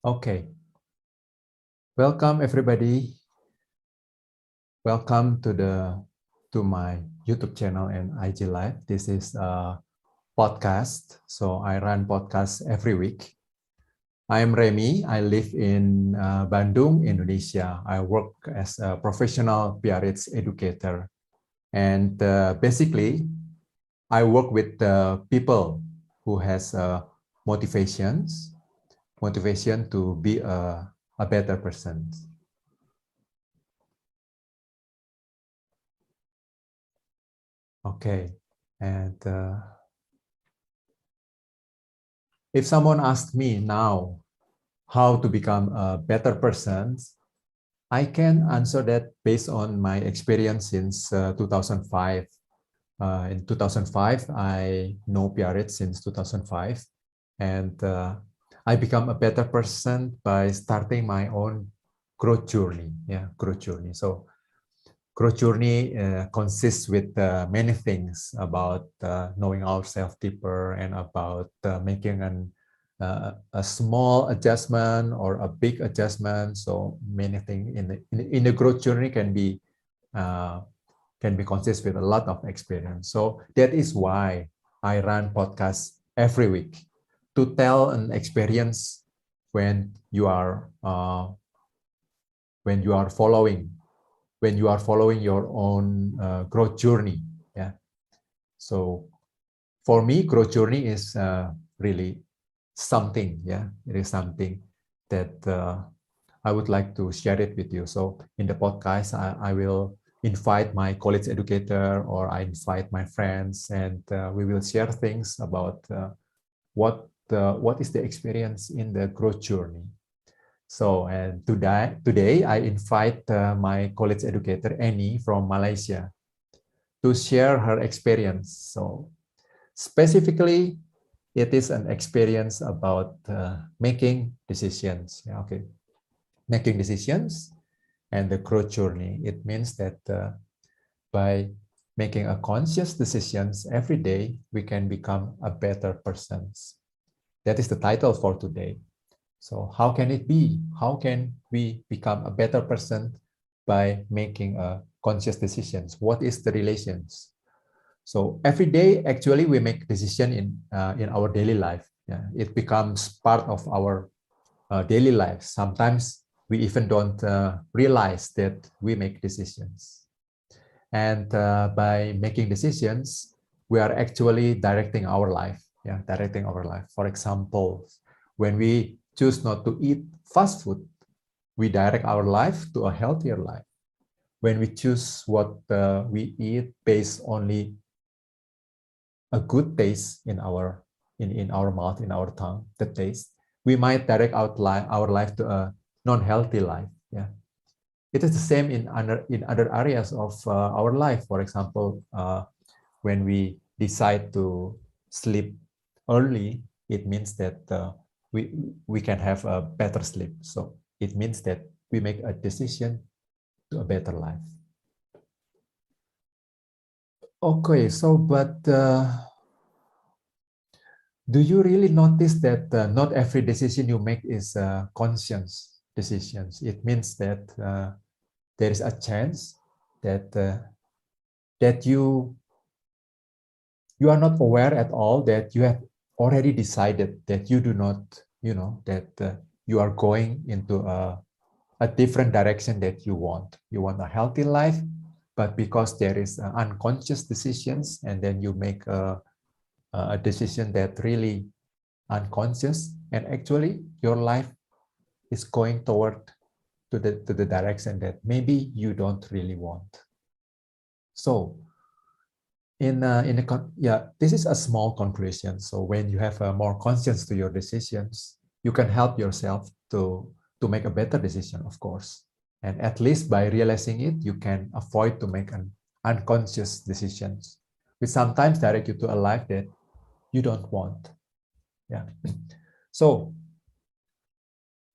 Okay, welcome everybody. Welcome to my YouTube channel and IG Live. This is a podcast. So I run podcasts every week. I am Remy. I live in Bandung, Indonesia. I work as a professional PRH educator, and basically, I work with people who has motivation to be a better person. Okay, and if someone asks me now how to become a better person, I can answer that based on my experience since 2005. In 2005, I know PRH since 2005, and I become a better person by starting my own growth journey. Yeah, growth journey. So growth journey consists with many things about knowing ourselves deeper and about making a small adjustment or a big adjustment. So many things in the growth journey can be consist with a lot of experience. So that is why I run podcasts every week to tell an experience when you are when you are following your own growth journey. Yeah. So for me, growth journey is really something. Yeah, it is something that I would like to share it with you. So in the podcast, I will invite my college educator or I invite my friends, and we will share things about what is the experience in the growth journey. So, and today I invite my college educator, Annie, from Malaysia, to share her experience. So, specifically, it is an experience about making decisions. Yeah, okay, making decisions and the growth journey. It means that by making a conscious decisions every day, we can become a better person. That is the title for today. So how can it be? How can we become a better person by making a conscious decisions? What is the relations? So every day, actually, we make decision in our daily life. Yeah, it becomes part of our daily life. Sometimes we even don't realize that we make decisions. And by making decisions, we are actually directing our life. Yeah, directing our life. For example, when we choose not to eat fast food, we direct our life to a healthier life. When we choose what we eat based only a good taste in our mouth, in our tongue, the taste, we might direct our life to a non-healthy life. Yeah, it is the same in other areas of our life. For example, when we decide to sleep early, it means that we can have a better sleep. So it means that we make a decision to a better life. Okay, so but do you really notice that not every decision you make is conscious decisions? It means that there is a chance that that you are not aware at all that you have already decided that you do not, that you are going into a different direction that you want. You want a healthy life, but because there is unconscious decisions, and then you make a decision that really unconscious, and actually your life is going toward to the direction that maybe you don't really want. So this is a small conclusion. So when you have more conscience to your decisions, you can help yourself to make a better decision, of course. And at least by realizing it, you can avoid to make an unconscious decisions, which sometimes direct you to a life that you don't want. Yeah. So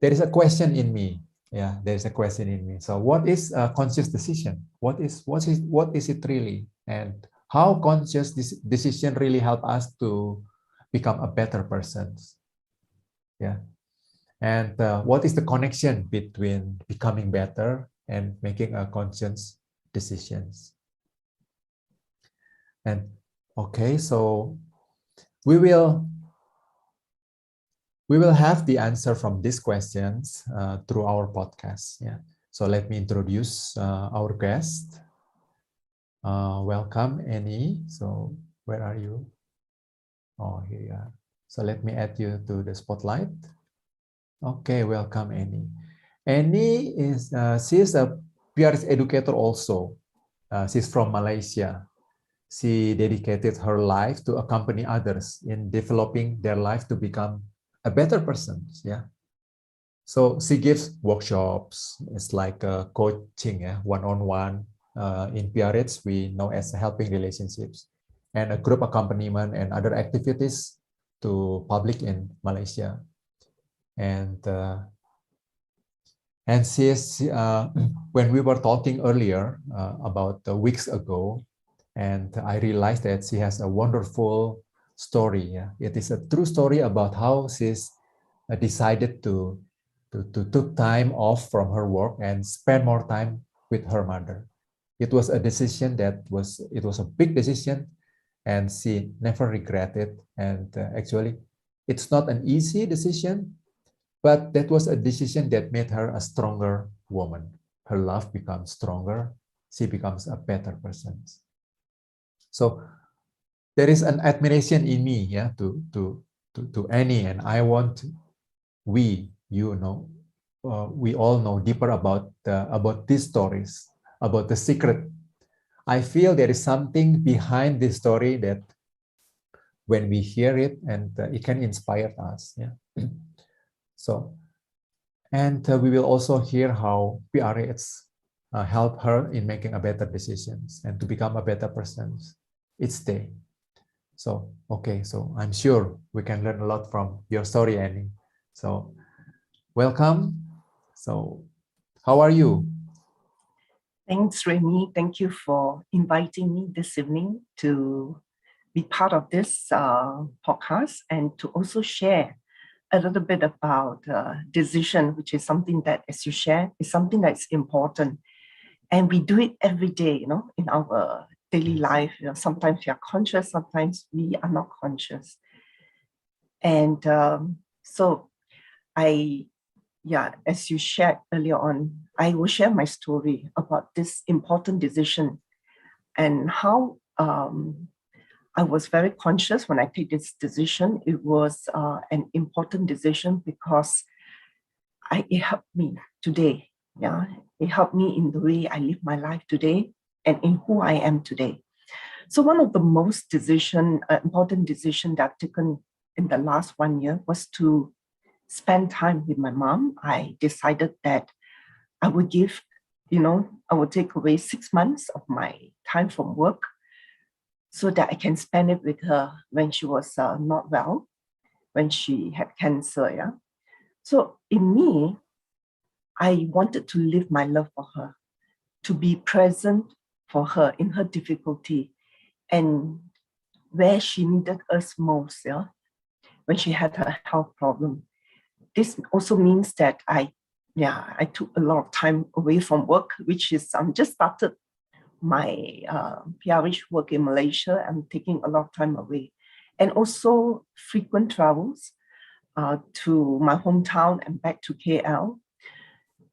there is a question in me. Yeah, there is a question in me. So what is a conscious decision? What is it really? And how conscious this decision really help us to become a better person? Yeah. And what is the connection between becoming better and making a conscious decisions? And okay, so we will have the answer from these questions through our podcast. Yeah. So let me introduce our guest. Welcome, Annie. So where are you? Oh, here you are. So let me add you to the spotlight. Okay, welcome, Annie. Annie is she's a PRS educator also. She's from Malaysia. She dedicated her life to accompany others in developing their life to become a better person. Yeah. So she gives workshops. It's like a coaching, yeah, one-on-one. In PRH, we know as helping relationships, and a group accompaniment and other activities to public in Malaysia. And she's when we were talking earlier about weeks ago, and I realized that she has a wonderful story. Yeah? It is a true story about how she's decided to took time off from her work and spend more time with her mother. It was a decision it was a big decision, and she never regretted. And actually, it's not an easy decision, but that was a decision that made her a stronger woman. Her love becomes stronger. She becomes a better person. So there is an admiration in me, yeah, to Annie, and I want we all know deeper about these stories, about the secret. I feel there is something behind this story that when we hear it, and it can inspire us. Yeah. So, and we will also hear how PRS help her in making a better decisions and to become a better person each day. So, okay, so I'm sure we can learn a lot from your story, Annie. So, welcome. So, how are you? Thanks, Remy. Thank you for inviting me this evening to be part of this podcast and to also share a little bit about decision, which is something that, as you share, is something that's important. And we do it every day, in our daily life. Sometimes we are conscious, sometimes we are not conscious. And so as you shared earlier on, I will share my story about this important decision and how I was very conscious when I take this decision. It was an important decision because it helped me today. Yeah, it helped me in the way I live my life today and in who I am today. So one of the most important decision that I've taken in the last 1 year was to spend time with my mom. I decided that I would I would take away 6 months of my time from work so that I can spend it with her when she was not well, when she had cancer. Yeah. So in me, I wanted to live my love for her, to be present for her in her difficulty and where she needed us most, yeah, when she had her health problem. This also means that I took a lot of time away from work, which is just started my PRH work in Malaysia. I'm taking a lot of time away, and also frequent travels to my hometown and back to KL,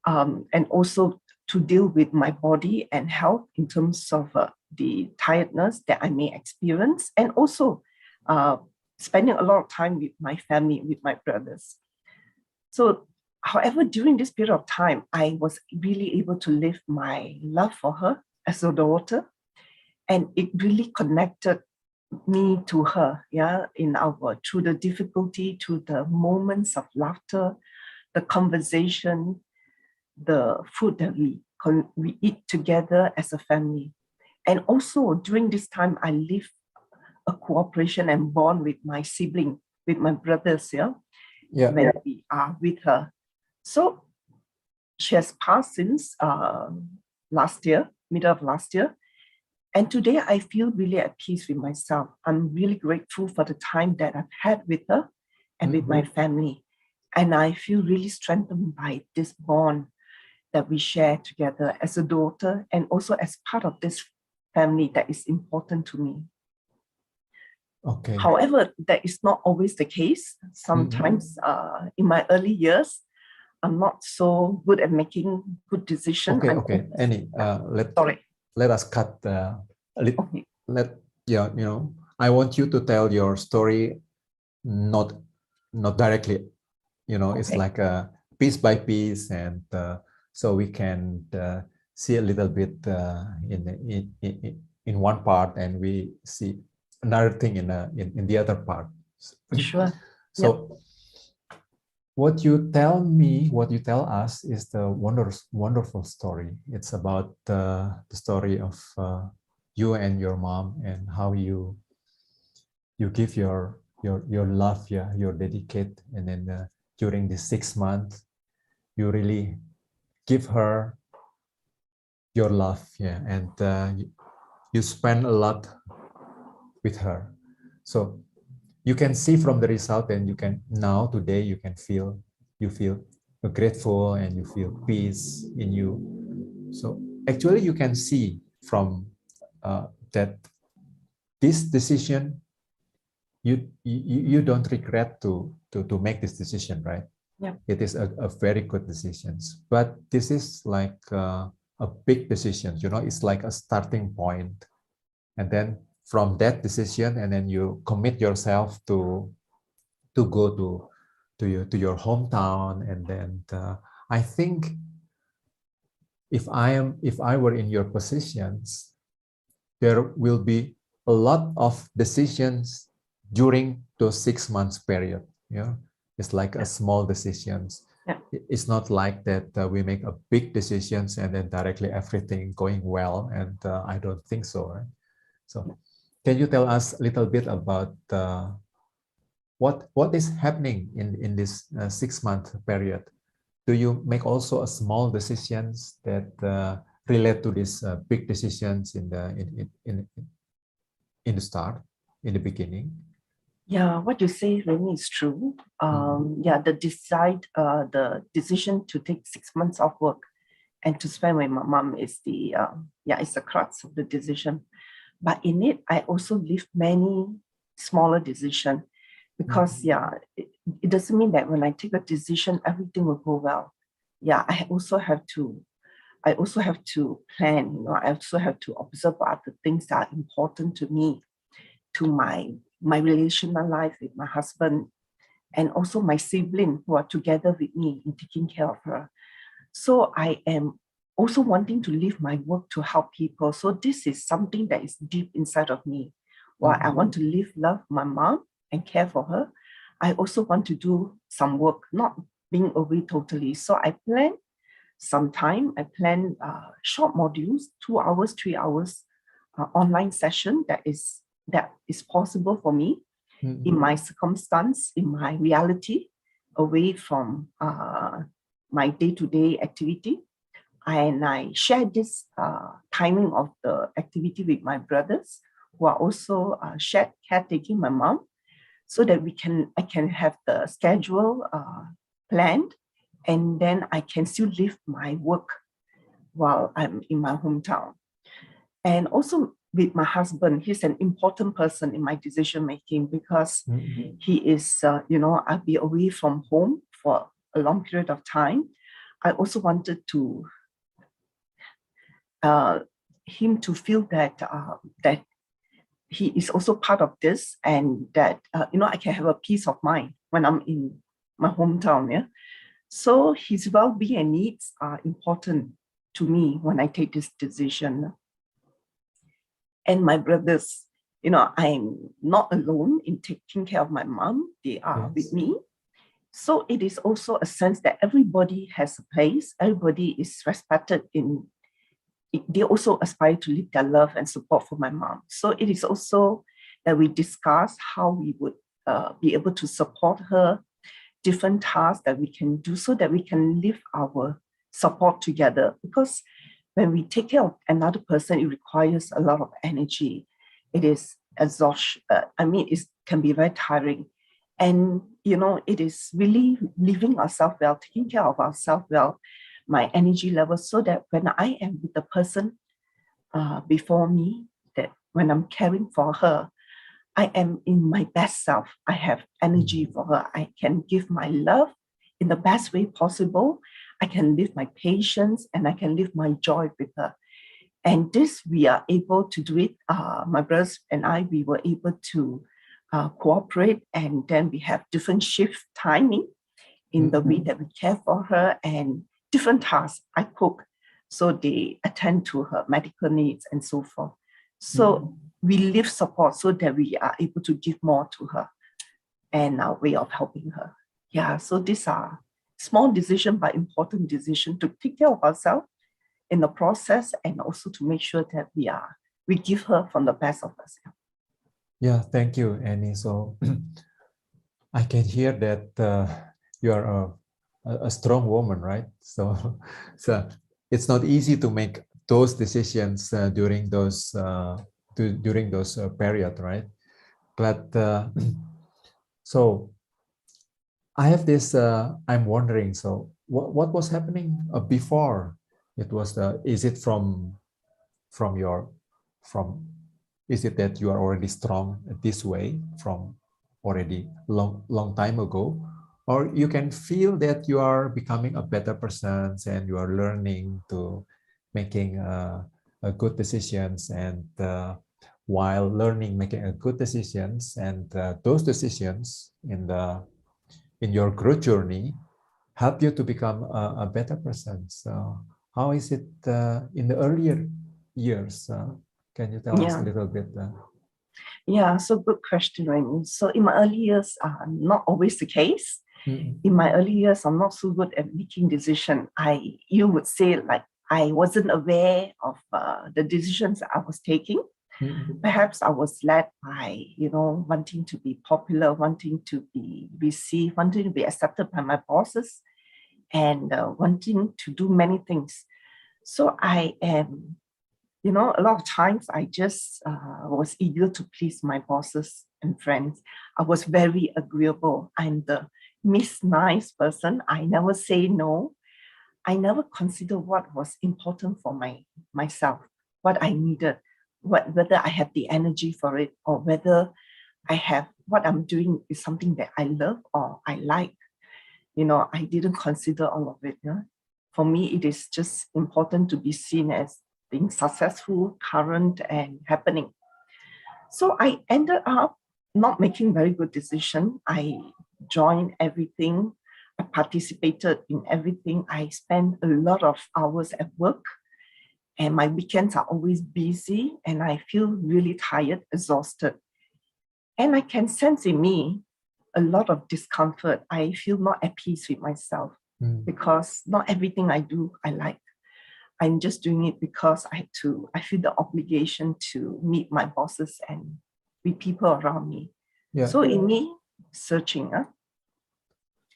and also to deal with my body and health in terms of the tiredness that I may experience, and also spending a lot of time with my family, with my brothers. So, however, during this period of time, I was really able to live my love for her as a daughter, and it really connected me to her, yeah, through the difficulty, through the moments of laughter, the conversation, the food that we eat together as a family. And also during this time, I live a cooperation and bond with my sibling, with my brothers, when we are with her. So she has passed since last year, middle of last year. And today I feel really at peace with myself. I'm really grateful for the time that I've had with her and with my family. And I feel really strengthened by this bond that we share together as a daughter and also as part of this family that is important to me. Okay. However, that is not always the case. Sometimes in my early years, I'm not so good at making good decisions. Okay. Annie, let us cut a little. Okay. I want you to tell your story, not directly. It's Okay. like a piece by piece, and so we can see a little bit in one part, and we see another thing in the other part. Sure. So. Yep. What you tell us is the wonderful story. It's about the story of you and your mom, and how you give your love, your dedicate, and then during the 6 months, you really give her your love, and you spend a lot with her. So you can see from the result, and today you can feel grateful, and you feel peace in you. So actually you can see from that this decision, you don't regret to make this decision, right? Yeah. It is a very good decision, but this is like a big decision, it's like a starting point, and then from that decision, and then you commit yourself to go to your hometown. And then I think if I were in your positions, there will be a lot of decisions during those 6 months period. It's like a small decisions. Yeah. It's not like that we make a big decisions and then directly everything going well, and I don't think so, right? So can you tell us a little bit about what is happening in this 6-month period? Do you make also a small decisions that relate to these big decisions in the start, in the beginning? Yeah, what you say really is true. Yeah, the decision to take 6 months off work and to spend with my mom is it's the crux of the decision. But in it, I also leave many smaller decisions, because it doesn't mean that when I take a decision, everything will go well. Yeah, I also have to plan. I also have to observe what are the things that are important to me, to my relational life with my husband, and also my sibling who are together with me in taking care of her. So I am also wanting to leave my work to help people. So this is something that is deep inside of me. While I want to love my mom and care for her, I also want to do some work, not being away totally. So I plan some time. I plan short modules, 2 hours, 3 hours online session that is possible for me in my circumstance, in my reality, away from my day-to-day activity. And I share this timing of the activity with my brothers, who are also shared caretaking my mom, so that I can have the schedule planned, and then I can still live my work while I'm in my hometown. And also with my husband, he's an important person in my decision making, because he is, I'll be away from home for a long period of time. I also wanted to him to feel that that he is also part of this, and that I can have a peace of mind when I'm in my hometown. Yeah, so his well-being and needs are important to me when I take this decision. And my brothers, I'm not alone in taking care of my mom. They are with me. So it is also a sense that everybody has a place. Everybody is respected they also aspire to live their love and support for my mom. So it is also that we discuss how we would be able to support her, different tasks that we can do, so that we can live our support together. Because when we take care of another person, it requires a lot of energy. It is exhaustion. It can be very tiring. And, it is really living ourselves well, taking care of ourselves well, my energy level, so that when I am with the person before me, that when I'm caring for her, I am in my best self. I have energy for her. I can give my love in the best way possible. I can live my patience and I can live my joy with her. And this, we are able to do it. My brothers and I, we were able to cooperate, and then we have different shift timing in the way that we care for her, and different tasks. I cook, so they attend to her medical needs and so forth. So we live support so that we are able to give more to her and our way of helping her. Yeah, so these are small decisions but important decisions to take care of ourselves in the process, and also to make sure that we give her from the best of ourselves. Yeah, thank you, Annie. So I can hear that you are a strong woman, right? So, so it's not easy to make those decisions during those period, right? But so I have this. I'm wondering. So what was happening before? It was is it from your from is it that you are already strong this way from already long time ago, or you can feel that you are becoming a better person and you are learning to making a good decisions, and while learning making a good decisions, and those decisions in your growth journey help you to become a better person. So how is it in the earlier years? Can you tell us a little bit? Yeah, so good question, Raymond. So in my early years, not always the case. In my early years, I'm not so good at making decisions. You would say, like, I wasn't aware of the decisions I was taking. Perhaps I was led by, wanting to be popular, wanting to be received, wanting to be accepted by my bosses, and wanting to do many things. So I am, a lot of times I just was eager to please my bosses and friends. I was very agreeable. I'm the Miss Nice person. I never say no. I never consider what was important for myself, what I needed, whether I have the energy for it, or whether I have what I'm doing is something that I love or I like. I didn't consider all of it. For me, it is just important to be seen as being successful, current, and happening. So I ended up not making very good decision. I joined everything. I participated in everything. I spent a lot of hours at work, and my weekends are always busy, and I feel really tired, exhausted. And I can sense in me a lot of discomfort. I feel not at peace with myself because not everything I do I like. I'm just doing it because I feel the obligation to meet my bosses and with people around me. Yeah. So in me, searching.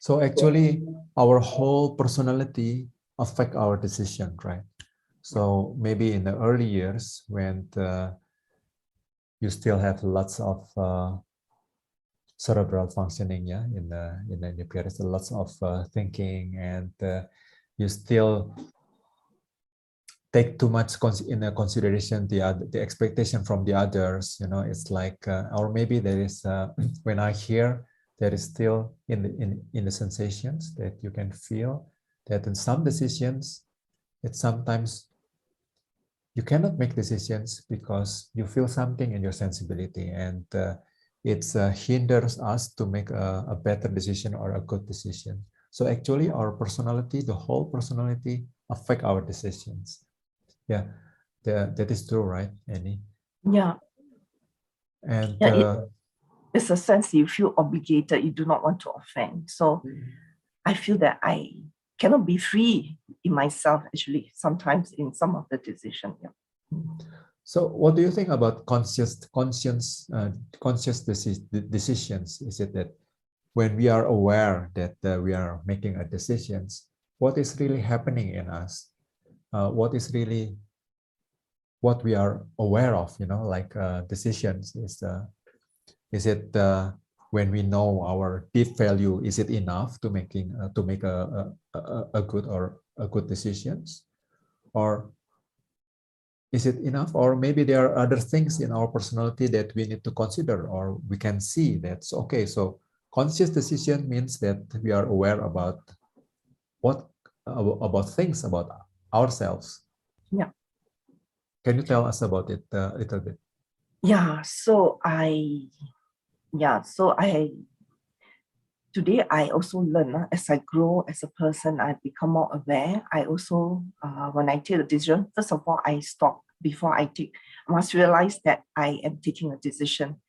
So actually, our whole personality affect our decision, right? So maybe in the early years when you still have lots of cerebral functioning, yeah, in the nucleus, lots of thinking, and you still take too much in consideration the expectation from the others. It's like, or maybe there is when I hear there is still in the sensations that you can feel that in some decisions, it's sometimes you cannot make decisions because you feel something in your sensibility, and it hinders us to make a better decision or a good decision. So actually our personality, the whole personality affect our decisions. Yeah, that is true, right, Annie? Yeah. And it's a sense you feel obligated, you do not want to offend. So I feel that I cannot be free in myself, actually, sometimes in some of the decisions. Yeah. So what do you think about conscious decisions? Is it that when we are aware that we are making a decisions, what is really happening in us? What is really what we are aware of? Like decisions is it when we know our deep value, is it enough to make a good or a good decisions, or is it enough? Or maybe there are other things in our personality that we need to consider, or we can see that's okay. So conscious decision means that we are aware about what about things about ourselves. Yeah. Can you tell us about it a little bit? Yeah. Today I also learn as I grow as a person, I become more aware. I also, when I take a decision, first of all, I stop before I take. I must realize that I am taking a decision.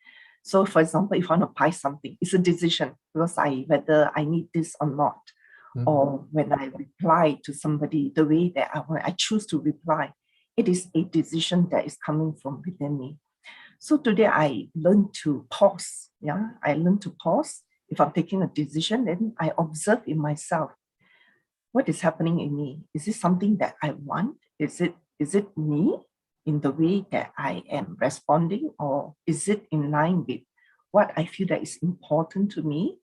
So, for example, if I want to buy something, it's a decision because whether I need this or not. Or when I reply to somebody the way that I choose to reply, it is a decision that is coming from within me. So today I learned to pause. Yeah, I learned to pause. If I'm taking a decision, then I observe in myself what is happening in me. Is this something that I want? Is it me in the way that I am responding, or is it in line with what I feel that is important to me?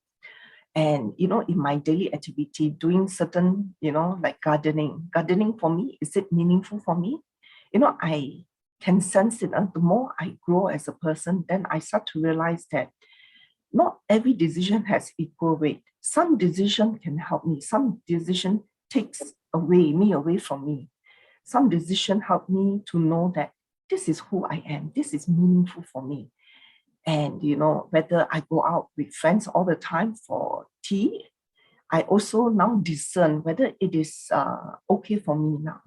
And in my daily activity, doing certain, like gardening. Gardening for me, is it meaningful for me? I can sense it. The more I grow as a person, then I start to realize that not every decision has equal weight. Some decision can help me. Some decision takes me away from me. Some decision help me to know that this is who I am. This is meaningful for me. And, whether I go out with friends all the time for tea, I also now discern whether it is okay for me now.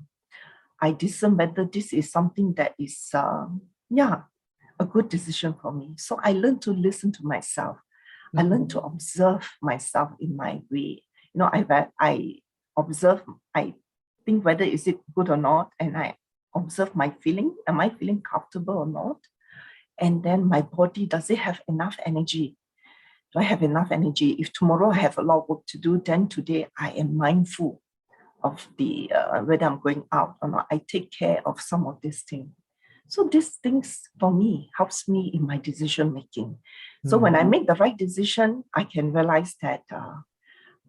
I discern whether this is something that is, a good decision for me. So I learned to listen to myself. I learned to observe myself in my way. I observe, I think whether is it good or not, and I observe my feeling. Am I feeling comfortable or not? And then my body, does it have enough energy? Do I have enough energy? If tomorrow I have a lot of work to do, then today I am mindful of the whether I'm going out or not. I take care of some of these things. So these things for me helps me in my decision making. So when I make the right decision, I can realize that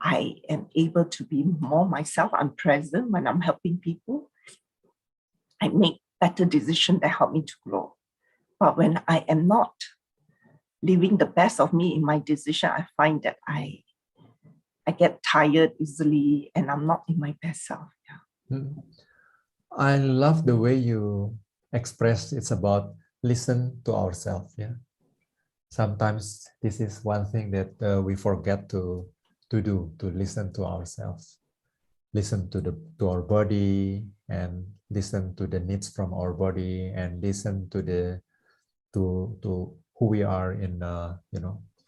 I am able to be more myself. I'm present when I'm helping people. I make better decisions that help me to grow. But when I am not living the best of me in my decision, I find that I get tired easily and I'm not in my best self. Yeah. I love the way you express it's about listen to ourselves. Yeah. Sometimes this is one thing that we forget to do, to listen to ourselves, listen to our body, and listen to the needs from our body, and listen to to who we are in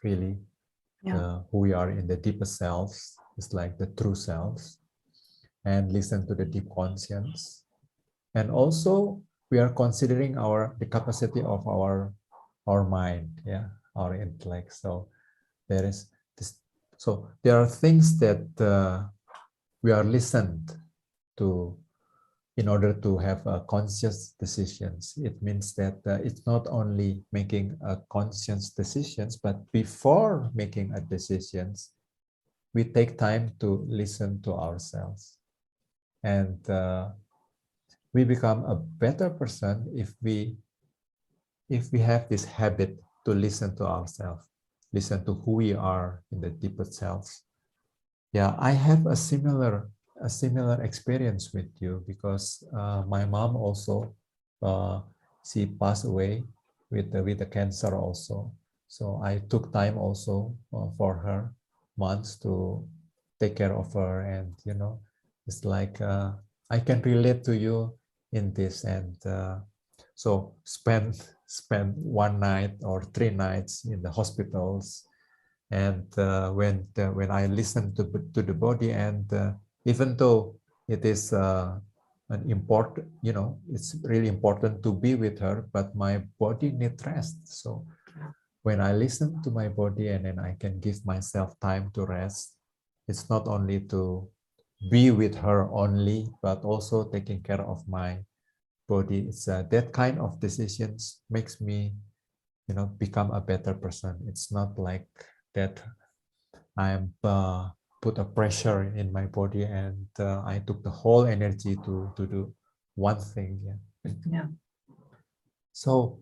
really who we are in the deepest selves. It's like the true selves, and listen to the deep conscience. And also we are considering the capacity of our mind, our intellect. So there is this. So there are things that we are listened to in order to have conscious decisions. It means that it's not only making conscious decisions, but before making a decisions, we take time to listen to ourselves, and we become a better person if we have this habit to listen to ourselves, listen to who we are in the deepest selves. Yeah, I have a similar experience with you, because my mom also she passed away with the cancer also. So I took time also for her, months, to take care of her, and it's like I can relate to you in this, and so spend one night or 3 nights in the hospitals. And when I listen to the body, and even though it is an important, it's really important to be with her, but my body needs rest. So when I listen to my body, and then I can give myself time to rest, it's not only to be with her only, but also taking care of my body. It's that kind of decisions makes me become a better person. It's not like that I'm put a pressure in my body and I took the whole energy to do one thing. Yeah. So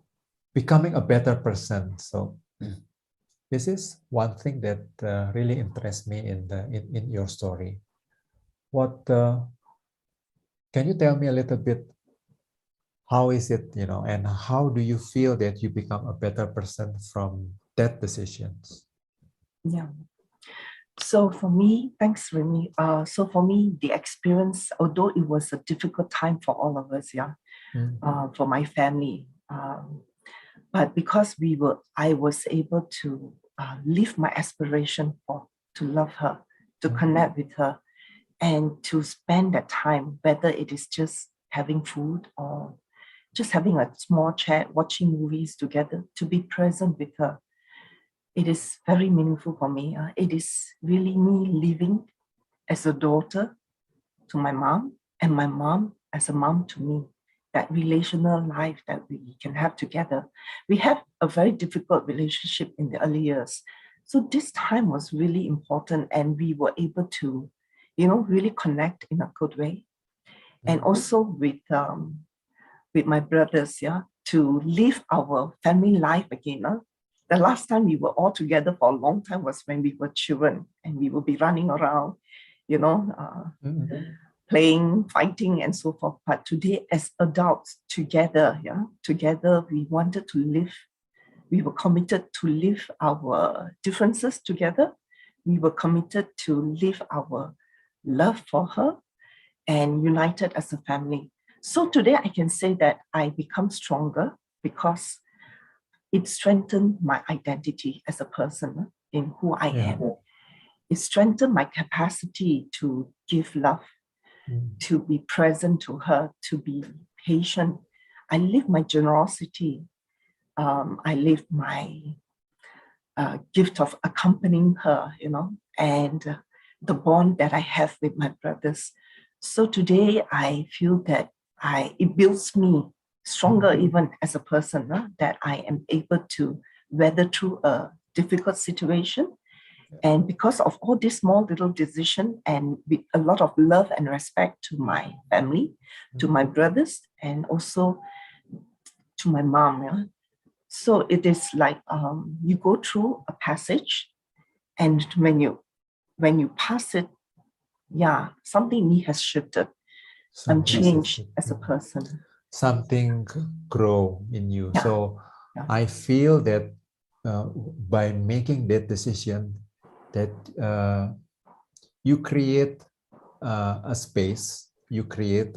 becoming a better person. So this is one thing that really interests me in your story. What can you tell me a little bit? How is it, and how do you feel that you become a better person from that decisions? Yeah. So for me, thanks, Remy. So for me, the experience, although it was a difficult time for all of us, for my family, but because I was able to live my aspiration to love her, to connect with her, and to spend that time, whether it is just having food or just having a small chat, watching movies together, to be present with her. It is very meaningful for me. It is really me living as a daughter to my mom and my mom as a mom to me. That relational life that we can have together. We had a very difficult relationship in the early years. So this time was really important and we were able to, really connect in a good way. And also with my brothers, to live our family life again. The last time we were all together for a long time was when we were children and we would be running around, playing, fighting, and so forth. But today, as adults together, together we wanted to live. We were committed to live our differences together. We were committed to live our love for her and united as a family. So today I can say that I become stronger because it strengthened my identity as a person in who I am. It strengthened my capacity to give love, to be present to her, to be patient. I live my generosity. I live my gift of accompanying her, and the bond that I have with my brothers. So today I feel that it builds me stronger even as a person, that I am able to weather through a difficult situation. And because of all this small little decision and with a lot of love and respect to my family, to my brothers, and also to my mom. So it is like you go through a passage, and when you pass it, something in me has shifted. I'm changed as a person. Something grow in you. So I feel that by making that decision, that you create a space, you create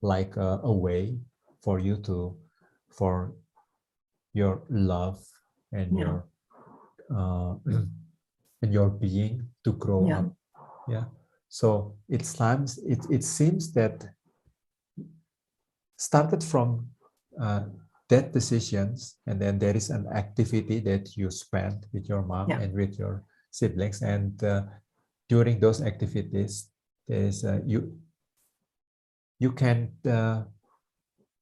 like a way for you for your love and your and your being to grow up. So it seems that started from that decisions, and then there is an activity that you spend with your mom and with your siblings, and during those activities there's you can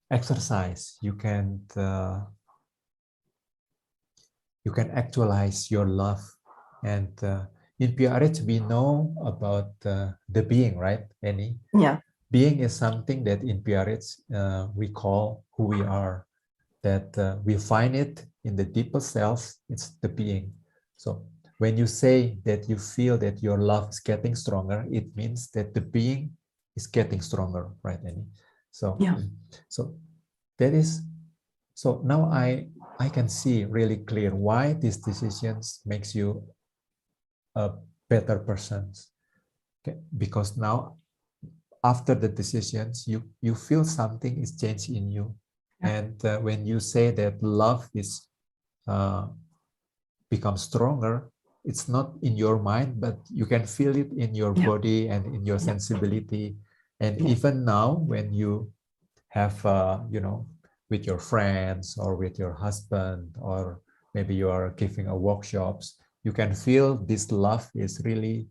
exercise, you can actualize your love. And in PRH we know about the being, right, Annie? Being is something that in PRH we call who we are, that we find it in the deeper self. It's the being. So when you say that you feel that your love is getting stronger, it means that the being is getting stronger, right, Annie? So so that is, so now I can see really clear why these decisions makes you a better person. Okay? Because now after the decisions, you feel something is changed in you. And when you say that love is become stronger, it's not in your mind, but you can feel it in your body and in your sensibility. And even now, when you have, with your friends or with your husband, or maybe you are giving a workshops, you can feel this love is really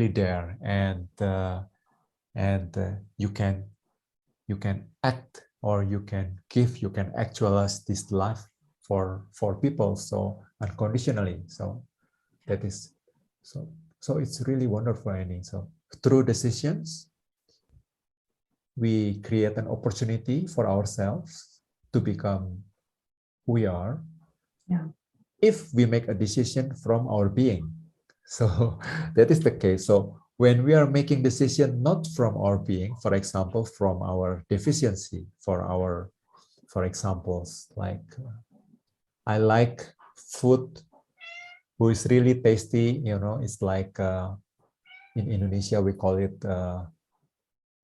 there, and you can act or you can give, you can actualize this life for people so unconditionally. So that is so it's really wonderful, Annie. So through decisions, we create an opportunity for ourselves to become who we are. Yeah. If we make a decision from our being. So that is the case. So when we are making decision not from our being, for example, from our deficiency, for examples, like I like food who is really tasty, it's like in Indonesia we call it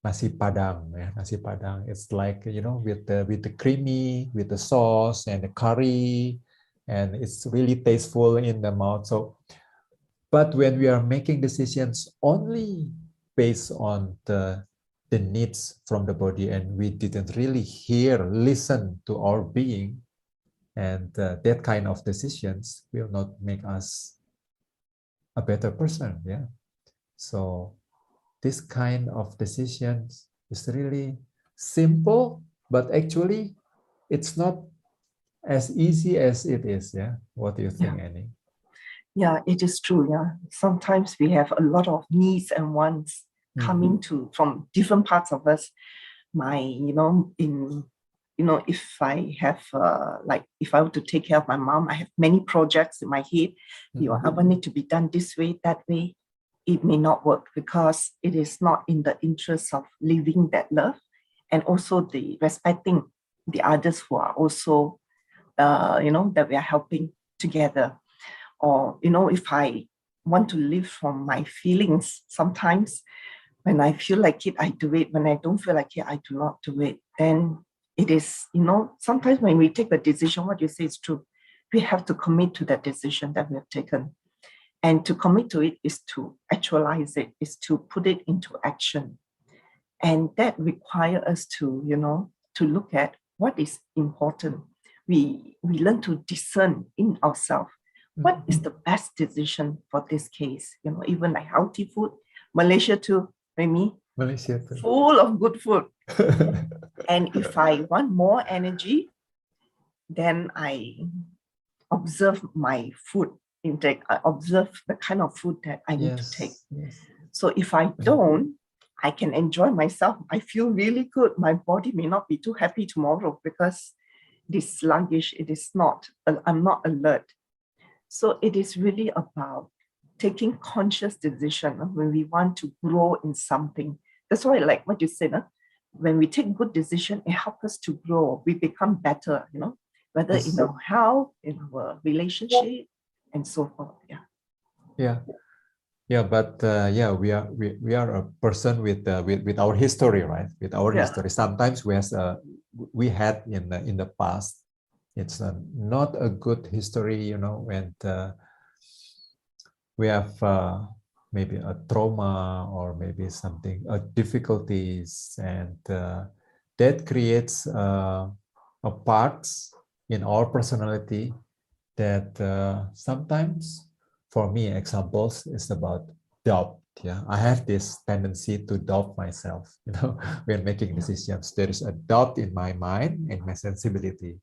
nasi padang, nasi padang. It's like with the creamy, with the sauce and the curry, and it's really tasteful in the mouth. So, but when we are making decisions only based on the needs from the body, and we didn't really listen to our being, and that kind of decisions will not make us a better person. Yeah. So this kind of decisions is really simple, but actually it's not as easy as it is. Yeah. What do you think, Annie? Yeah, it is true. Yeah. Sometimes we have a lot of needs and wants coming from different parts of us. If I have if I were to take care of my mom, I have many projects in my head. I want it to be done this way, that way. It may not work because it is not in the interest of living that love, and also the respecting the others who are also, that we are helping together. Or, if I want to live from my feelings, sometimes when I feel like it, I do it. When I don't feel like it, I do not do it. Then it is, sometimes when we take a decision, what you say is true. We have to commit to that decision that we have taken. And to commit to it is to actualize it, is to put it into action. And that requires us to, to look at what is important. We learn to discern in ourselves what is the best decision for this case. Even like healthy food, Malaysia too, Remy, Malaysia too. Full of good food. And if I want more energy, then I observe my food intake. I observe the kind of food that I need to take. Yes. So if I don't, I can enjoy myself. I feel really good. My body may not be too happy tomorrow because it is sluggish. It is not, I'm not alert. So it is really about taking conscious decision when we want to grow in something. That's why I like what you said. When we take good decision, it helps us to grow. We become better, whether in our health, in our relationship, and so forth. Yeah, but we are a person with our history, right? With our history. Sometimes we had in the past. It's not a good history, when we have maybe a trauma or maybe something, difficulties, and that creates a parts in our personality that sometimes, for me, examples is about doubt. Yeah, I have this tendency to doubt myself. When making decisions, there is a doubt in my mind and my sensibility.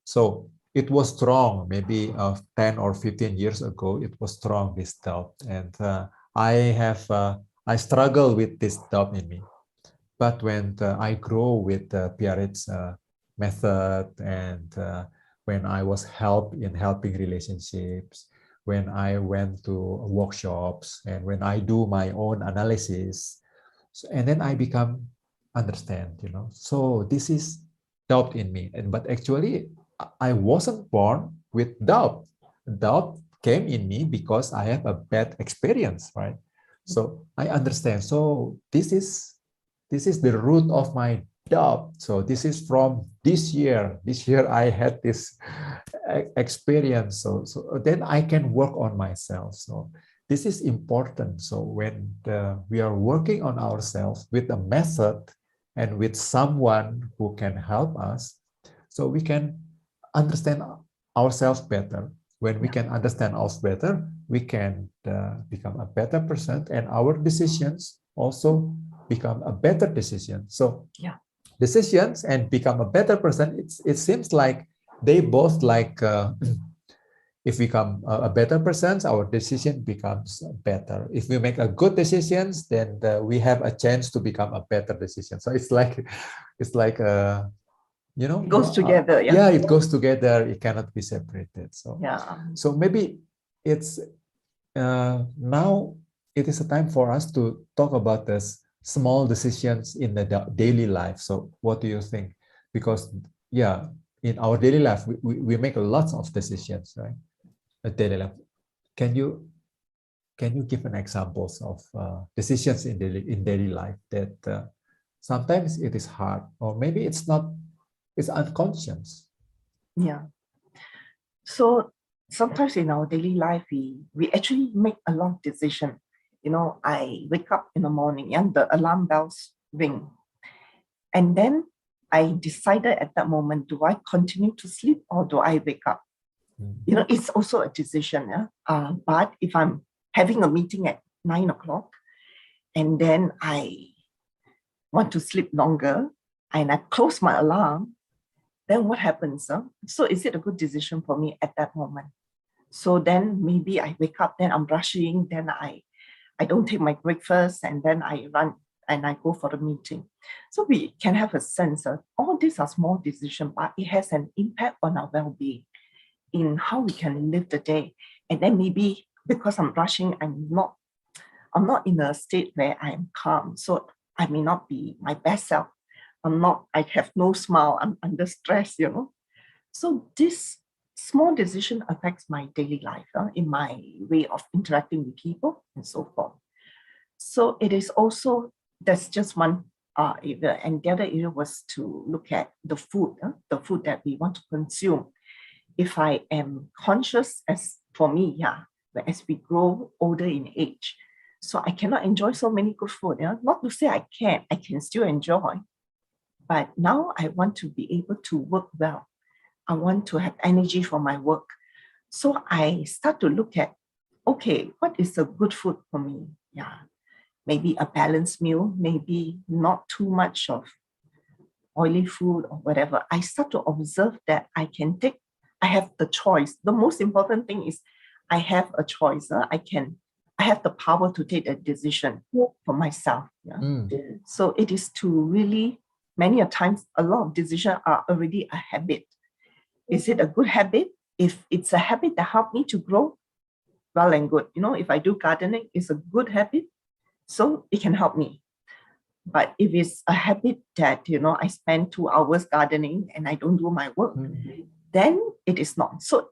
So it was strong, maybe 10 or 15 years ago, it was strong, this doubt. And I struggle with this doubt in me. But when I grow with Pierre's method, and when I was helping relationships, when I went to workshops, and when I do my own analysis, and then I become understand, So this is doubt in me. But actually, I wasn't born with doubt. Doubt came in me because I have a bad experience, right? So I understand. So this is the root of my doubt. So this is from this year. This year I had this experience. So then I can work on myself. So this is important. So when we are working on ourselves with a method and with someone who can help us, so we can understand ourselves better. When we can understand ourselves better, we can become a better person, and our decisions also become a better decision. So decisions and become a better person, it seems like they both like if we become a better person, our decision becomes better. If we make a good decisions, then we have a chance to become a better decision. So it's like you know, It goes together. Yeah. yeah, it goes together. It cannot be separated. So Yeah. so maybe it's now it is a time for us to talk about this small decisions in the daily life. So what do you think? Because yeah, in our daily life, we make lots of decisions, right? A daily life. Can you give an examples of decisions in daily life that sometimes it is hard, or maybe it's not, it's unconscious. Yeah. So sometimes in our daily life, we actually make a lot of decisions. You know, I wake up in the morning and the alarm bells ring. And then I decided at that moment, do I continue to sleep or do I wake up? You know, it's also a decision. Yeah? But if I'm having a meeting at 9 o'clock and then I want to sleep longer and I close my alarm, then what happens? So is it a good decision for me at that moment? So then maybe I wake up, then I'm rushing, then I don't take my breakfast, and then I run and I go for the meeting. So we can have a sense of all these are small decisions, but it has an impact on our well-being in how we can live the day. And then maybe because I'm rushing, I'm not in a state where I'm calm. So I may not be my best self. I have no smile, I'm under stress, you know. So this small decision affects my daily life in my way of interacting with people and so forth. So it is also, that's just one area. And the other area was to look at the food that we want to consume. If I am conscious, as for me, yeah, but as we grow older in age, so I cannot enjoy so many good food. Yeah? Not to say I can still enjoy, but now I want to be able to work well. I want to have energy for my work. So I start to look at, okay, what is a good food for me? Yeah, maybe a balanced meal, maybe not too much of oily food or whatever. I start to observe that I have the choice. The most important thing is I have a choice. I have the power to take a decision for myself. Yeah? So it is to really, many a times, a lot of decisions are already a habit. Is it a good habit? If it's a habit that helps me to grow, well and good. You know, if I do gardening, it's a good habit, so it can help me. But if it's a habit that, you know, I spend 2 hours gardening and I don't do my work, then it is not. So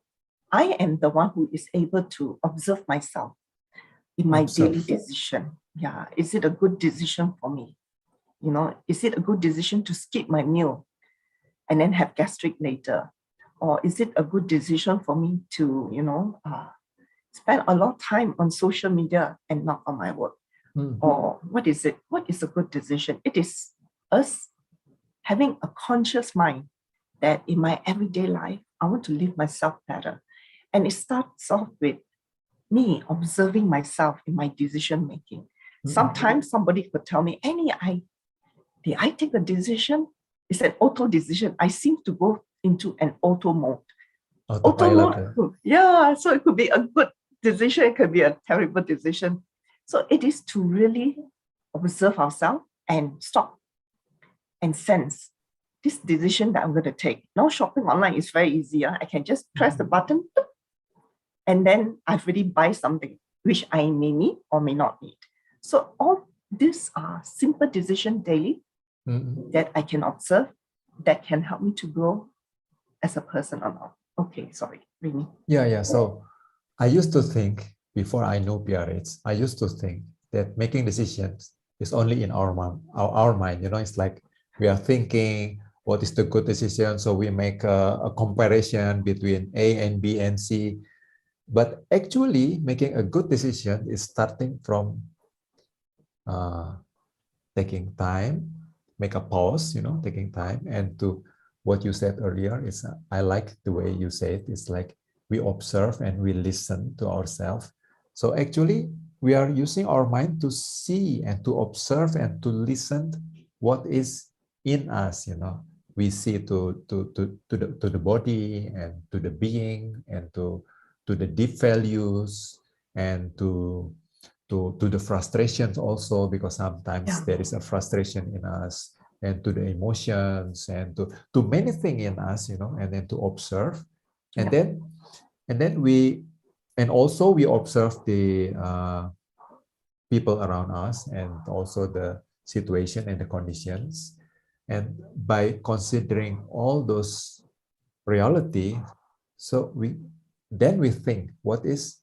I am the one who is able to observe myself in my daily decision. Yeah, is it a good decision for me? You know, is it a good decision to skip my meal and then have gastric later? Or is it a good decision for me to, you know, spend a lot of time on social media and not on my work? Or what is it? What is a good decision? It is us having a conscious mind that in my everyday life, I want to live myself better. And it starts off with me observing myself in my decision making. Sometimes somebody could tell me, Annie, did I take a decision? It's an auto decision. I seem to go into an auto mode. Auto mode, yeah. So it could be a good decision, it could be a terrible decision. So it is to really observe ourselves and stop and sense this decision that I'm going to take. Now shopping online is very easy. I can just press the button and then I've already buy something which I may need or may not need. So all these are simple decisions daily that I can observe that can help me to grow as a person or not. Okay, sorry, Rini. Yeah. So I used to think, before I know PRH, I used to think that making decisions is only in our mind. You know, it's like we are thinking what is the good decision. So we make a comparison between A and B and C. But actually, making a good decision is starting from taking time, make a pause, you know, taking time. And to what you said earlier is, I like the way you say it. It's like we observe and we listen to ourselves. So actually, we are using our mind to see and to observe and to listen what is in us, we see to the body and to the being and to the deep values and to the frustrations also, because sometimes there is a frustration in us, and to the emotions and to many things in us, and then to observe, and then we observe the people around us and also the situation and the conditions. And by considering all those reality, so we think what is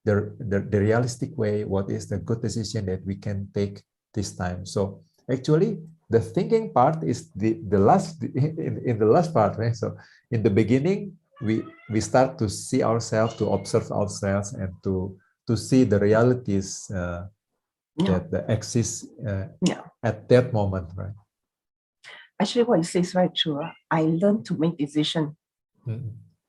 the realistic way, what is the good decision that we can take this time. So actually the thinking part is the last in the last part, right? So in the beginning we start to see ourselves, to observe ourselves, and to see the realities that exist at that moment, right? Actually, what you say is very true. I learned to make decisions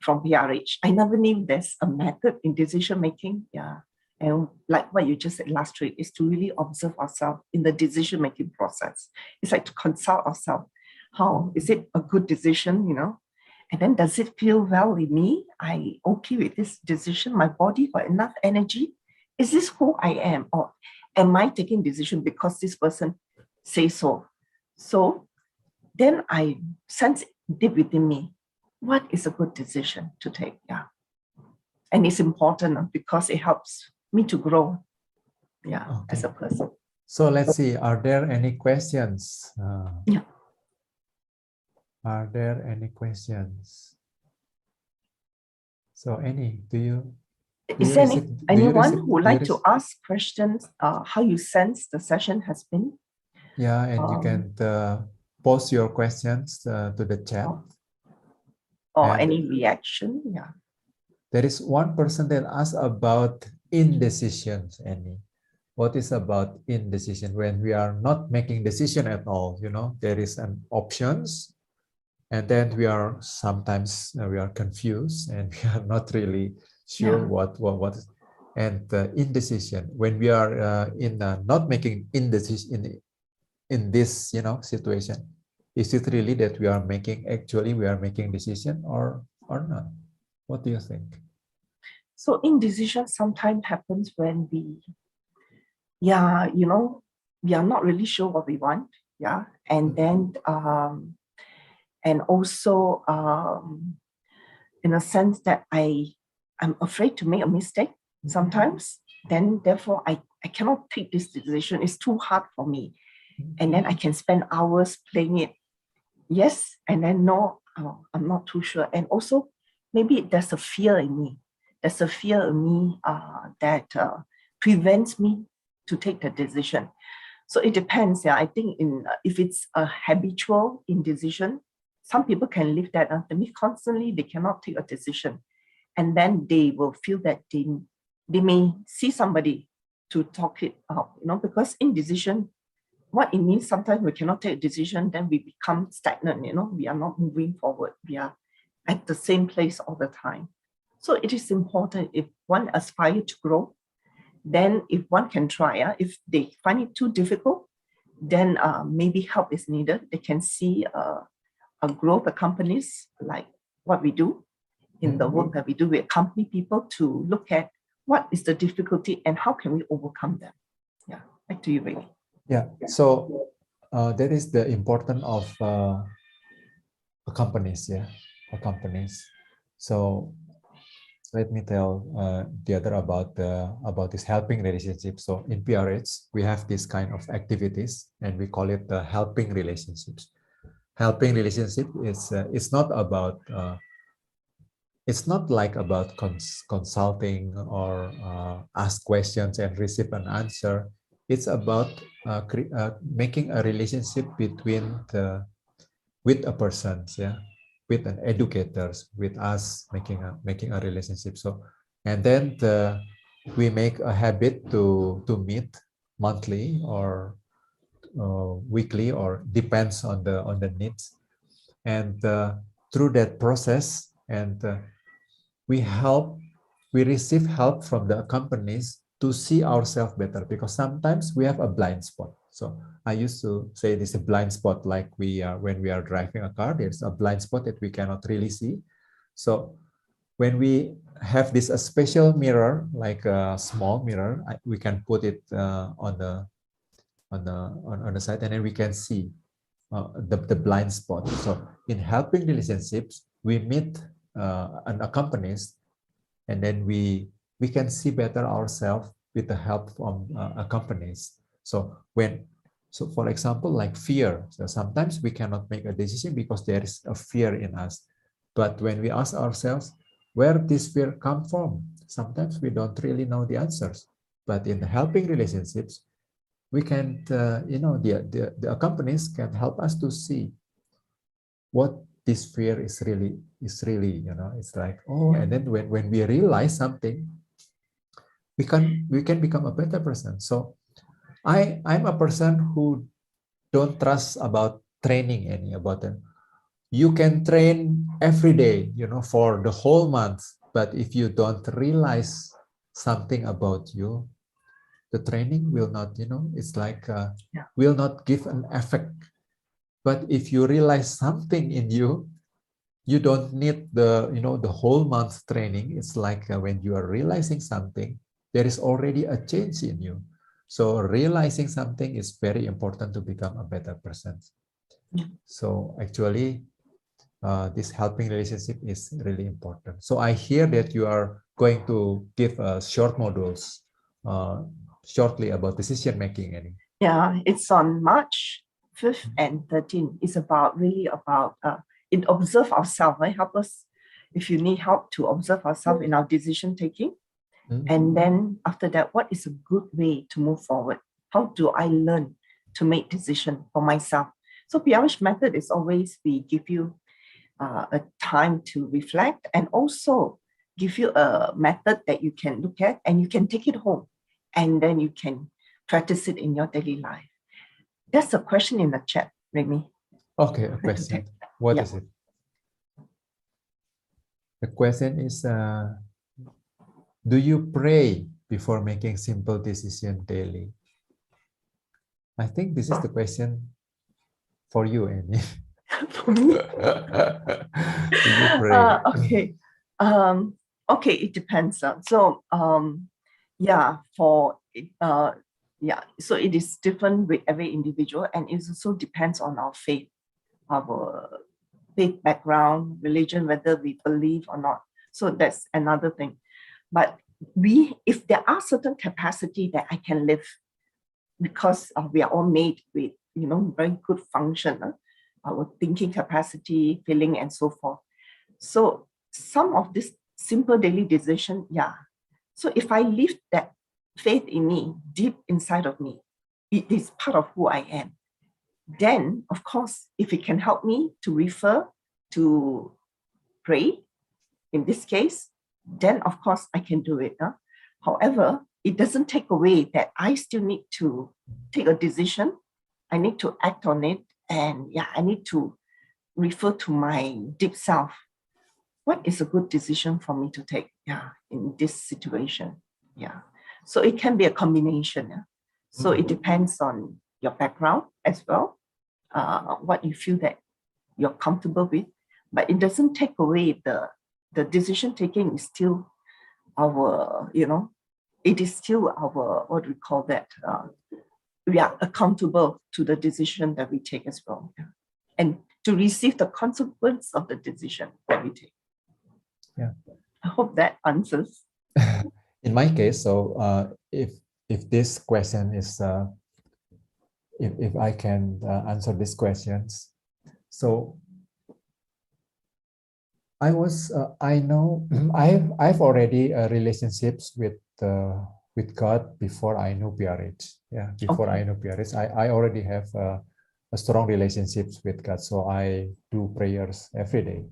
from PRH. I never knew there's a method in decision making. Yeah. And like what you just said last week, is to really observe ourselves in the decision making process. It's like to consult ourselves. How is it a good decision, And then does it feel well with me? I okay with this decision? My body got enough energy? Is this who I am? Or am I taking decision because this person says so? So then I sense deep within me, what is a good decision to take? Yeah. And it's important because it helps me to grow, as a person. So let's see, are there any questions? Are there any questions? So is there anyone who would like to ask questions, how you sense the session has been? Yeah, and you can post your questions to the chat. Or any reaction, There is one person that asked about indecisions, Annie. What is about indecision? When we are not making decision at all, there is an options, and then we are sometimes we are confused and we are not really sure what is. And indecision, when we are in not making indecision in this situation, is it really that we are making decision or not? What do you think? So indecision sometimes happens when we are not really sure what we want, and then and also in a sense that I'm afraid to make a mistake sometimes. Then therefore I cannot take this decision. It's too hard for me. And then I can spend hours playing it. Yes, and then no, I'm not too sure. And also maybe there's a fear in me. There's a fear in me that prevents me to take the decision. So it depends. I think if it's a habitual indecision, some people can live that. Constantly they cannot take a decision, and then they will feel that they may see somebody to talk it out. Because indecision, what it means, sometimes we cannot take a decision, then we become stagnant. We are not moving forward. We are at the same place all the time. So it is important, if one aspires to grow, then if one can try, if they find it too difficult, then maybe help is needed. They can see a growth of companies like what we do in the work that we do. We accompany people to look at what is the difficulty and how can we overcome them. Yeah, back to you, Raymond. Yeah, so that is the importance of companies, companies. So let me tell the other about this helping relationship. So in PRH, we have this kind of activities, and we call it the helping relationships. Helping relationship is it's not about it's not like about consulting or ask questions and receive an answer. It's about making a relationship with a person, with an educators, with us, making a relationship. So, and then we make a habit to meet monthly or weekly, or depends on the needs. And through that process, and we receive help from the companies to see ourselves better, because sometimes we have a blind spot. So I used to say this is a blind spot, like when we are driving a car, there's a blind spot that we cannot really see. So when we have this a special mirror, like a small mirror, we can put it on the side, and then we can see the blind spot. So in helping relationships, we meet an accompanist, and then we can see better ourselves with the help from accompanist. So for example, like fear. So sometimes we cannot make a decision because there is a fear in us. But when we ask ourselves where this fear come from, sometimes we don't really know the answers. But in the helping relationships, we can, the accompanist can help us to see what this fear is really, it's like, oh, and then when we realize something, we can become a better person. So I'm a person who don't trust about training about them. You can train every day, for the whole month, but if you don't realize something about you, the training will not, it's like will not give an effect. But if you realize something in you, you don't need the whole month training. It's like when you are realizing something, there is already a change in you. So realizing something is very important to become a better person. So actually, this helping relationship is really important. So I hear that you are going to give short modules shortly about decision making. Yeah, it's on March 5th and 13th. It's really about it observe ourselves, right? Help us if you need help to observe ourselves in our decision taking. And then after that, what is a good way to move forward? How do I learn to make decision for myself? So PRH method is always we give you a time to reflect, and also give you a method that you can look at and you can take it home, and then you can practice it in your daily life. That's a question in the chat, Remy. Okay, a question. What is it? The question is, do you pray before making simple decision daily? I think this is the question for you, Annie. For me? Do you pray? Okay. Okay, it depends. So it is different with every individual, and it also depends on our faith background, religion, whether we believe or not. So that's another thing. But if there are certain capacity that I can live, because we are all made with very good function, our thinking capacity, feeling, and so forth. So some of this simple daily decision, so if I live that faith in me, deep inside of me, it is part of who I am. Then, of course, if it can help me to refer to pray, in this case, then of course I can do it. However, it doesn't take away that I still need to take a decision. I need to act on it, and I need to refer to my deep self. What is a good decision for me to take? In this situation. So it can be a combination. So it depends on your background as well, what you feel that you're comfortable with, but it doesn't take away the decision taking is still our, it is still our, what do we call that? We are accountable to the decision that we take as well, and to receive the consequence of the decision that we take. I hope that answers. In my case, so if this question is, if I can answer these questions, so I know I've already relationships with God before I know PRH. Before I know PRH, I already have a strong relationships with God. So I do prayers every day.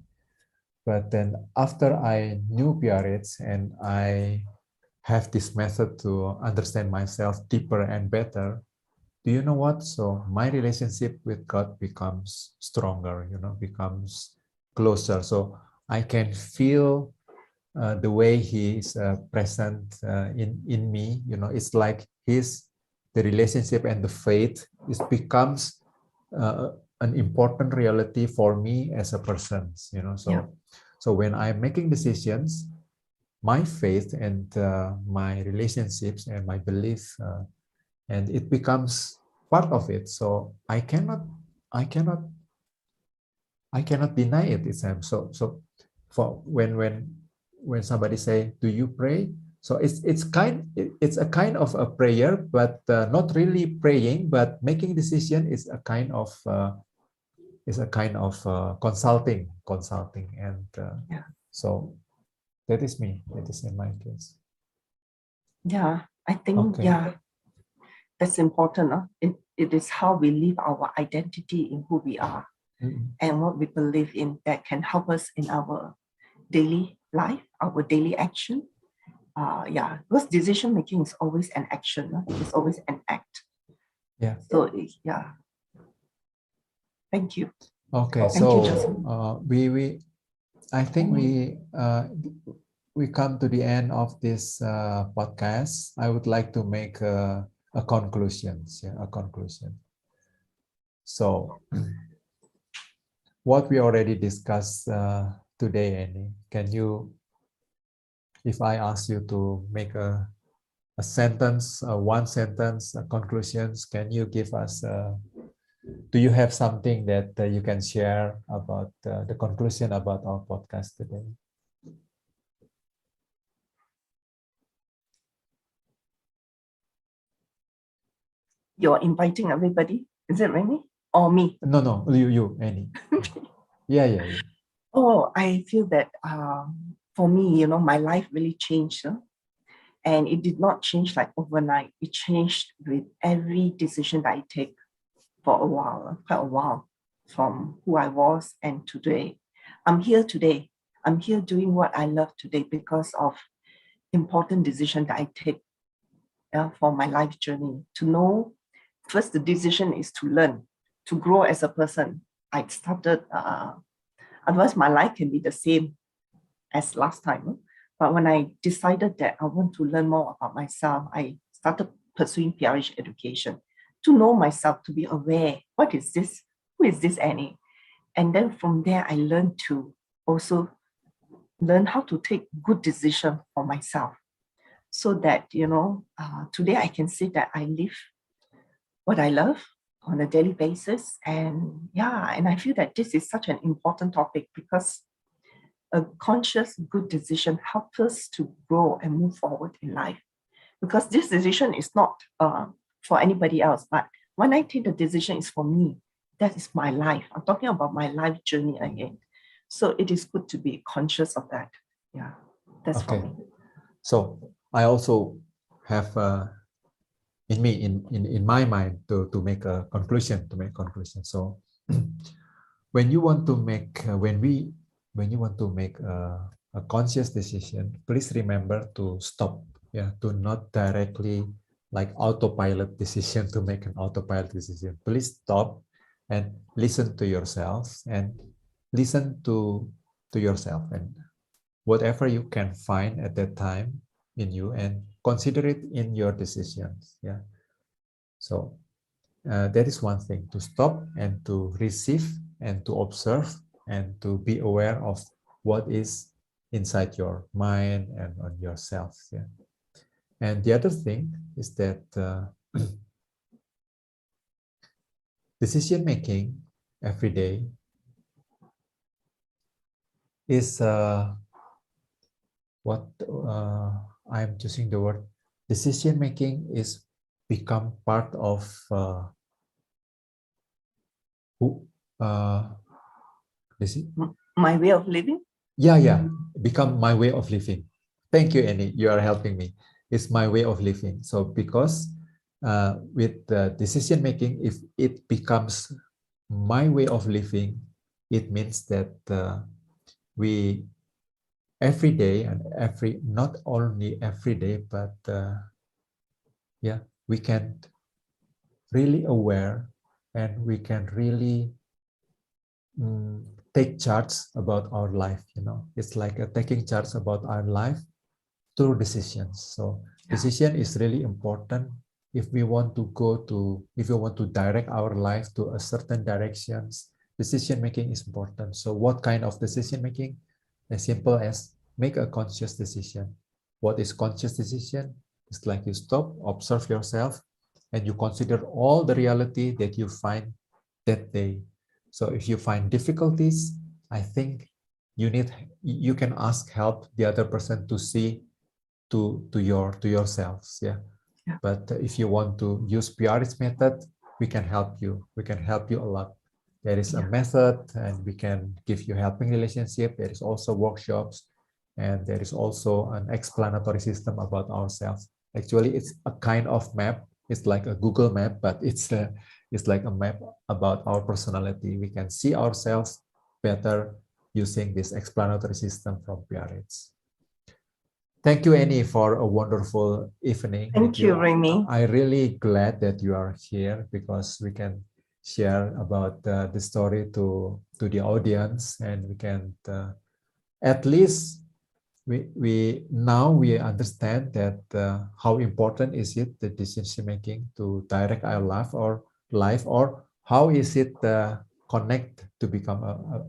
But then after I knew PRH and I have this method to understand myself deeper and better, do you know what? So my relationship with God becomes stronger, becomes closer. So I can feel the way He is present in me. It's like He's the relationship and the faith, it becomes an important reality for me as a person, you know. So, Yeah. so when I'm making decisions, my faith and my relationships and my beliefs, and it becomes part of it. So I cannot deny it. It's so for when somebody say, "Do you pray?" So it's a kind of a prayer, but not really praying, but making decision is a kind of consulting, and Yeah. so that is me. That is in my case. Yeah. I think, Okay. yeah, that's important. It is how we live our identity in who we are and what we believe in that can help us in our daily life, our daily action. Yeah, because decision making is always an action. It's always an act. Yeah. So yeah. Thank you. Okay. Thank you, So Justin. I think we come to the end of this podcast. I would like to make a conclusion. Yeah, a conclusion. So, what we already discussed today, Annie, can you, if I ask you to make a sentence, one sentence, conclusions, can you give us? Do you have something that you can share about the conclusion about our podcast today? You're inviting everybody. Is it Remy or me? No, you, Annie. Yeah. Oh, I feel that for me, my life really changed. And it did not change like overnight. It changed with every decision that I take for a while, quite a while, from who I was and today. I'm here today. I'm here doing what I love today because of important decision that I take for my life journey. To know, first, the decision is to learn, to grow as a person. I started, otherwise my life can be the same as last time. But when I decided that I want to learn more about myself, I started pursuing PRH education to know myself, to be aware, what is this? Who is this Annie? And then from there, I learned to also learn how to take good decision for myself so that, today I can say that I live what I love on a daily basis. And yeah, and I feel that this is such an important topic because a conscious, good decision helps us to grow and move forward in life. Because this decision is not for anybody else, but when I take the decision, it's for me. That is my life. I'm talking about my life journey again. So it is good to be conscious of that. Yeah, that's for me. So I also have in my mind to make a conclusion. So when you want to make when you want to make a conscious decision, please remember to stop. Yeah, to not directly like autopilot decision to make an autopilot decision. Please stop and listen to yourself and listen to yourself and whatever you can find at that time in you and consider it in your decisions. Yeah. So that is one thing, to stop and to receive and to observe and to be aware of what is inside your mind and on yourself. Yeah. And the other thing is that decision making every day is what I'm choosing the word decision making is become part of who is it? My way of living. Yeah, become my way of living. Thank you, Annie. You are helping me. It's my way of living. So because with the decision making, if it becomes my way of living, it means that we every day and not only every day, but yeah, we can really aware and we can really take charge about our life. It's like taking charge about our life through decisions. So decision is really important if we want to direct our life to a certain directions, decision making is important. So what kind of decision making? As simple as make a conscious decision. What is conscious decision? It's like you stop, observe yourself, and you consider all the reality that you find that day. So if you find difficulties, I think you can ask help the other person to see to yourselves. Yeah. Yeah. But if you want to use Biarritz method, we can help you. We can help you a lot. There is a Yeah. method, and we can give you helping relationship. There is also workshops, and there is also an explanatory system about ourselves. Actually, it's a kind of map. It's like a Google map, but it's like a map about our personality. We can see ourselves better using this explanatory system from Biarritz. Thank you, Annie, for a wonderful evening. Thank you, Remy. I'm really glad that you are here because we can share about the story to the audience, and we can at least we now we understand that how important is it the decision making to direct our life, or how is it connect to become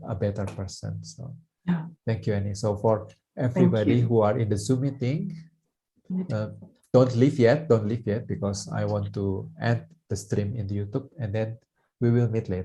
a better person. So Yeah. thank you, Annie. So for everybody who are in the Zoom meeting, don't leave yet because I want to end the stream in the YouTube, and then we will meet later.